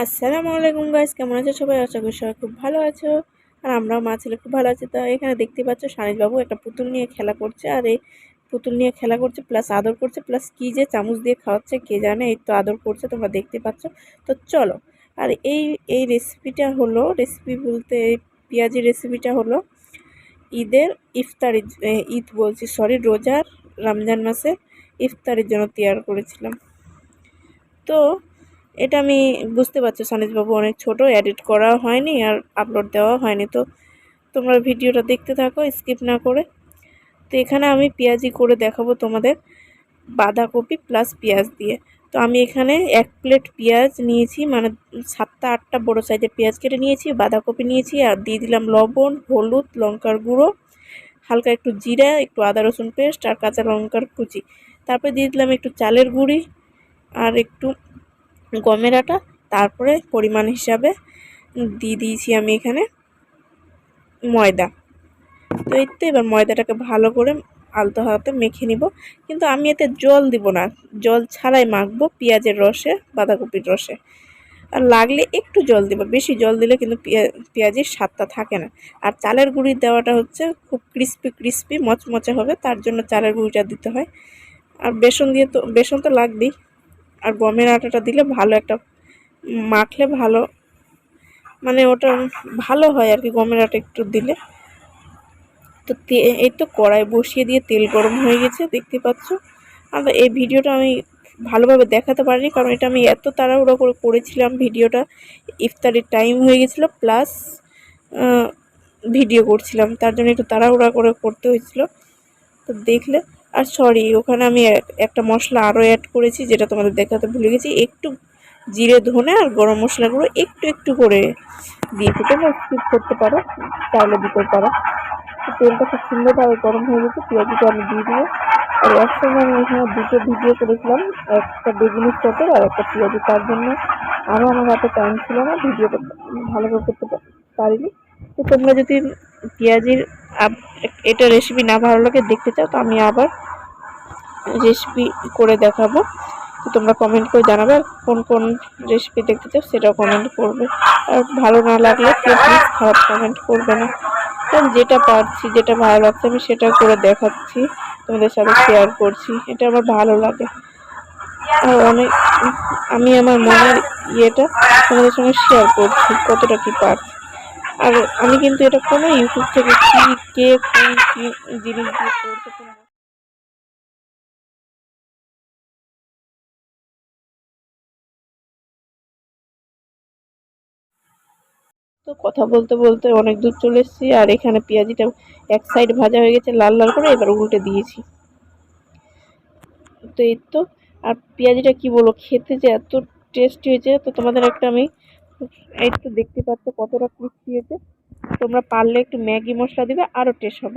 আসসালামু আলাইকুম গাইস, কেমন আছো সবাই? আশা করি সবাই খুব ভালো আছো। আর আমরাও মা ছেলে খুব ভালো আছি। তো এখানে দেখতে পাচ্ছ সানিস বাবু একটা পুতুল নিয়ে খেলা করছে, আর এই পুতুল নিয়ে খেলা করছে প্লাস আদর করছে, প্লাস কি যে চামচ দিয়ে খাওয়াচ্ছে কে জানে। এই তো আদর করছে, তোমরা দেখতে পাচ্ছ। তো চলো। আর এই এই রেসিপিটা হলো, রেসিপি বলতে এই পেঁয়াজি রেসিপিটা হলো ঈদের ইফতারি, ঈদ বলছি সরি, রোজার রমজান মাসে ইফতারির জন্য তৈরি করেছিলাম। তো এটা আমি বুঝতে পারছি সানিসবাবু অনেক ছোট, এডিট করা হয়নি আর আপলোড দেওয়া হয়নি। তো তোমরা ভিডিওটা দেখতে থাকো স্কিপ না করে। তো এখানে আমি পেঁয়াজি করে দেখাবো তোমাদের, বাঁধাকপি প্লাস পেঁয়াজ দিয়ে। তো আমি এখানে 1 প্লেট পেঁয়াজ নিয়েছি, মানে 7টা 8টা বড় সাইজের পেঁয়াজ কেটে নিয়েছি, বাঁধাকপি নিয়েছি, আর দিয়ে দিলাম লবণ, হলুদ, লঙ্কার গুঁড়ো, হালকা একটু জিরা, একটু আদা রসুন পেস্ট আর কাঁচা লঙ্কার কুচি। তারপরে দিয়ে দিলাম একটু চালের গুঁড়ি আর একটু গমের আটা। তারপরে পরিমাণ হিসাবে দিয়ে দিয়েছি আমি এখানে ময়দা। তো এই তো এবার ময়দাটাকে ভালো করে আলতো হাতে মেখে নিব, কিন্তু আমি এতে জল দিব না, জল ছাড়াই মাখবো পেঁয়াজের রসে, বাঁধাকপির রসে। আর লাগলে একটু জল দিব, বেশি জল দিলে কিন্তু পেঁয়াজের স্বাদটা থাকে না। আর চালের গুঁড়ি দেওয়াটা হচ্ছে খুব ক্রিস্পি মচমচে হবে, তার জন্য চালের গুঁড়িটা দিতে হয়। আর বেসন তো লাগবেই। আর গমের আটাটা দিলে ভালো একটা মাখলে ভালো, মানে ওটা ভালো হয় আর কি, গমের আটা একটু দিলে। তো এই তো কড়াই বসিয়ে দিয়ে তেল গরম হয়ে গেছে, দেখতে পাচ্ছ। আর এই ভিডিওটা আমি ভালোভাবে দেখাতে পারিনি, কারণ এটা আমি এত তাড়াহুড়ো করে করেছিলাম, ভিডিওটা ইফতারির টাইম হয়ে গেছিলো, প্লাস ভিডিও করছিলাম, তার জন্য একটু তাড়াহুড়া করে করতে হয়েছিল। তো দেখলে, আর সরি ওখানে আমি একটা মশলা আরও অ্যাড করেছি, যেটা তোমাদের দেখাতে ভুলে গেছি। একটু জিরে ধনে আর গরম মশলাগুলো একটু একটু করে দিয়েছি, তোমরা স্কিপ করতে পারো, চাইলে দিতে পারো। তেলটা খুব সুন্দরভাবে গরম হয়ে গেছে, পেঁয়াজিটা আমি দিয়ে দিই। আর একসঙ্গে আমি এখানে দুটো ভিডিও করেছিলাম, একটা বেগুনি চপের আর একটা পেঁয়াজি, তার জন্য আরও আমার হাতে টাইম ছিল না, ভিডিওটা ভালোভাবে করতে পারিনি। তো তোমরা যদি পেঁয়াজির এটা রেসিপি না ভালো লাগে দেখতে চাও, তো আমি আবার রেসিপি করে দেখাবো। তো তোমরা কমেন্ট করে জানাবে কোন কোন রেসিপি দেখতে চাও, সেটাও কমেন্ট করবে। আর ভালো না লাগলে কেউ প্লিজ খারাপ কমেন্ট করবে না, কারণ যেটা পারছি, যেটা ভালো লাগছে আমি সেটা করে দেখাচ্ছি, তোমাদের সাথে শেয়ার করছি, এটা আমার ভালো লাগে। আর আমি আমার মনের ইয়েটা তোমাদের সঙ্গে শেয়ার করছি, কতটা কি পারছি। আর আমি কিন্তু এটা কোনো ইউটিউব থেকে কে কোন কি জিনিস দিয়ে করছে। তো কথা বলতে বলতে অনেক দূর চলে এসেছি, আর এখানে পেঁয়াজিটা এক সাইড ভাজা হয়ে গেছে লাল লাল করে, এবার উল্টে দিয়েছি। তো এই তো, আর পেঁয়াজিটা কি বলবো, খেতে যে এত টেস্টি হয়েছে। তো তোমাদের একটা আমি, এই তো দেখতে পাচ্ছ কতটা ক্রিস্পি হয়েছে। তোমরা পারলে একটু ম্যাগি মশলা দিবে, আরও টেস্ট হবে।